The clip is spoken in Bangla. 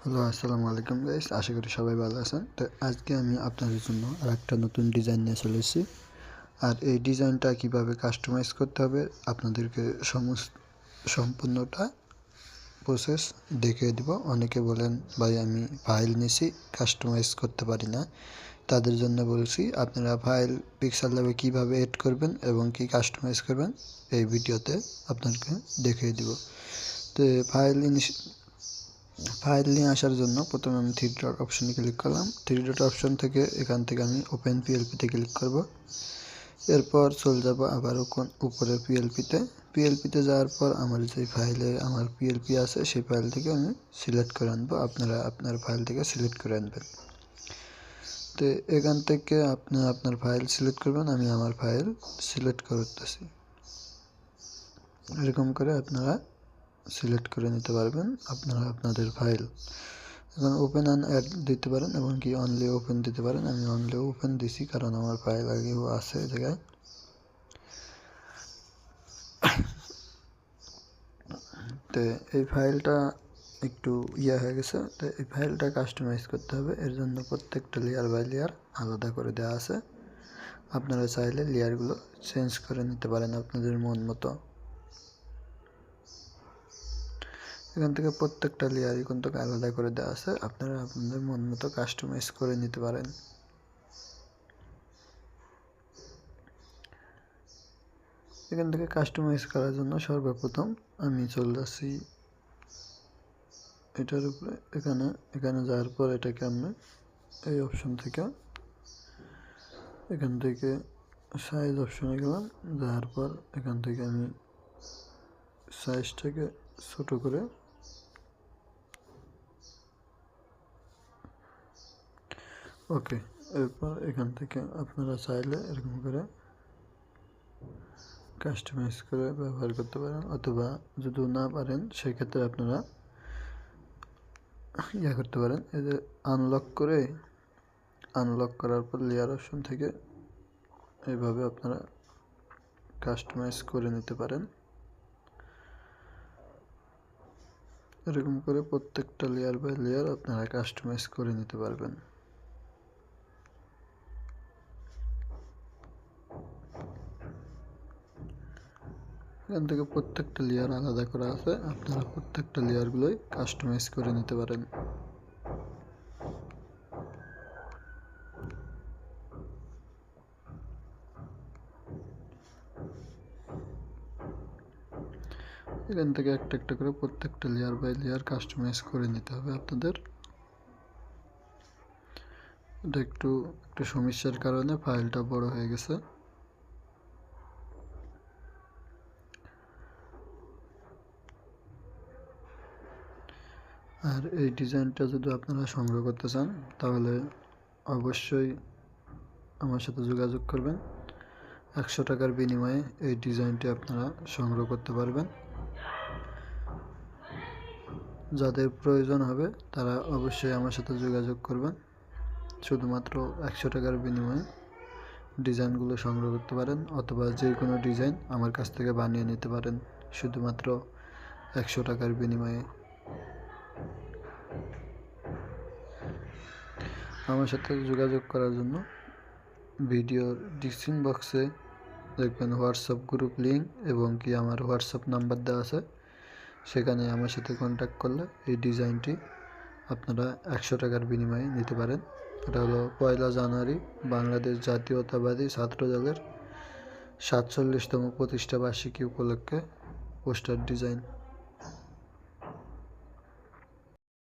হ্যালো, আসসালামু আলাইকুম গাইস। আশা করি সবাই ভালো আছেন। তো আজকে আমি আপনাদের জন্য আরেকটা নতুন ডিজাইন নিয়ে চলে এসেছি। আর এই ডিজাইনটা কিভাবে কাস্টমাইজ করতে হবে আপনাদেরকে সম্পূর্ণটা প্রসেস দেখিয়ে দিব। অনেকে বলেন ভাই আমি ফাইল নিছি কাস্টমাইজ করতে পারি না, তাদের জন্য বলছি আপনারা ফাইল পিক্সেল ল্যাবে কীভাবে এড করবেন এবং কি কাস্টমাইজ করবেন এই ভিডিওতে আপনাদেরকে দেখিয়ে দিব। তো ফাইল নিয়ে আসার জন্য প্রথমে আমি থ্রি ডট অপশনে ক্লিক করলাম। থ্রি ডট অপশন থেকে এখান থেকে আমি ওপেন পিএলপিতে ক্লিক করব। এরপর চলে যাব আবারও উপরে পিএলপিতে যাওয়ার পর আমার যে ফাইলে আমার পিএলপি আছে সেই ফাইল থেকে আমি সিলেক্ট করে আনবো। আপনারা আপনার ফাইল থেকে সিলেক্ট করে আনবেন। তো এখান থেকে আপনি আপনার ফাইল সিলেক্ট করবেন। আমি আমার ফাইল সিলেক্ট করতেছি। এরকম করে আপনারা সিলেক্ট করে নিতে পারবেন আপনারা আপনাদের ফাইল। এখন ওপেন অ্যান্ড অ্যাড দিতে পারেন এবং কি অনলি ওপেন দিতে পারেন। আমি অনলি ওপেন দিছি কারণ আমার ফাইল আগেও আছে এই জায়গায়। তো এই ফাইলটা একটু হয়ে গেছে। তো এই ফাইলটা কাস্টমাইজ করতে হবে। এর জন্য প্রত্যেকটা লেয়ার বাই লেয়ার আলাদা করে দেওয়া আছে। আপনারা চাইলে লেয়ারগুলো চেঞ্জ করে নিতে পারেন আপনাদের মন মতো। এখান থেকে প্রত্যেকটা লেয়ারই কিন্তু আলাদা করে দেওয়া আছে। আপনারা আপনাদের মন মতো কাস্টমাইজ করে নিতে পারেন। এখান থেকে কাস্টমাইজ করার জন্য সর্বপ্রথম আমি চলে যাচ্ছি এটার উপরে। এখানে যাওয়ার পর এটাকে আমি এই অপশন থেকে এখান থেকে সাইজ অপশনে গেলাম। যাওয়ার পর এখান থেকে আমি সাইজটাকে ছোট করে ওকে। এরপর এখান থেকে আপনারা চাইলে এরকম করে কাস্টমাইজ করে ব্যবহার করতে পারেন, অথবা যদি না পারেন সেক্ষেত্রে আপনারা করতে পারেন। এই যে আনলক করার পর লেয়ার অপশন থেকে এইভাবে আপনারা কাস্টমাইজ করে নিতে পারেন। এরকম করে প্রত্যেকটা লেয়ার বাই লেয়ার আপনারা কাস্টমাইজ করে নিতে পারবেন। এখান থেকে প্রত্যেকটা লেয়ার আলাদা করা আছে। আপনারা প্রত্যেকটা লেয়ারগুলোই কাস্টমাইজ করে নিতে পারেন। এখান থেকে একটা একটা করে প্রত্যেকটা লেয়ার বাই লেয়ার কাস্টমাইজ করে নিতে হবে আপনাদের। এটা একটু সমস্যার কারণে ফাইলটা বড় হয়ে গেছে। আর এই ডিজাইনটা যদি আপনারা সংগ্রহ করতে চান তাহলে অবশ্যই আমার সাথে যোগাযোগ করবেন। 100 টাকার বিনিময়ে এই ডিজাইনটি আপনারা সংগ্রহ করতে পারবেন। যাদের প্রয়োজন হবে তারা অবশ্যই আমার সাথে যোগাযোগ করবেন। শুধুমাত্র 100 টাকার বিনিময়ে ডিজাইনগুলো সংগ্রহ করতে পারেন, অথবা যে কোনো ডিজাইন আমার কাছ থেকে বানিয়ে নিতে পারেন শুধুমাত্র 100 টাকার বিনিময়ে। আমার সাথে যোগাযোগ করার জন্য ভিডিওর ডিসক্রিপশন বক্সে দেখবেন হোয়াটসঅ্যাপ গ্রুপ লিঙ্ক এবং কি আমার হোয়াটসঅ্যাপ নাম্বার দেওয়া আছে। সেখানে আমার সাথে কন্ট্যাক্ট করলে এই ডিজাইনটি আপনারা 100 টাকার বিনিময়ে নিতে পারেন। এটা হলো 1 জানুয়ারি বাংলাদেশ জাতীয়তাবাদী ছাত্রদলের 47তম প্রতিষ্ঠা বার্ষিকী উপলক্ষে পোস্টার ডিজাইন।